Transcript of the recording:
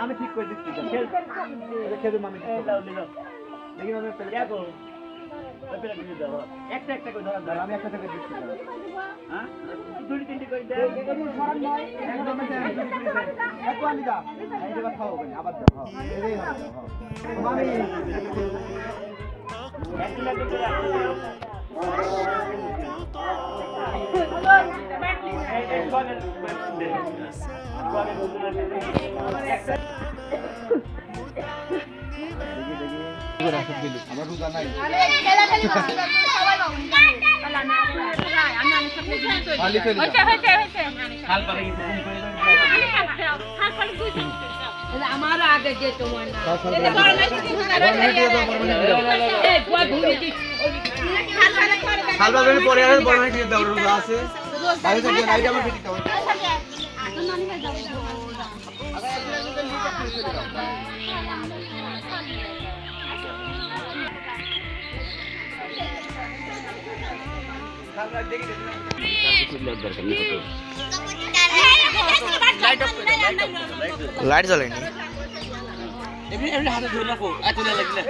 আমি ঠিক করে দিচ্ছি খেলবে মামি দেখি মামি একটা একটা করে ধরা আমি একটা থেকে দিচ্ছি হ্যাঁ দুটি তিনটি করে দে একদম এক পানি দাও এই যে খাও বলি আবার দাও হ্যাঁ এই মামি একটা লাগে করে আমার রোজা নাই আমার আগে যে তোমার আছে বাইরে থেকে লাইট আমার ফিট দাও লাইট জ্বলেনি এমনি হাতে ধরে রাখো এত লাগলে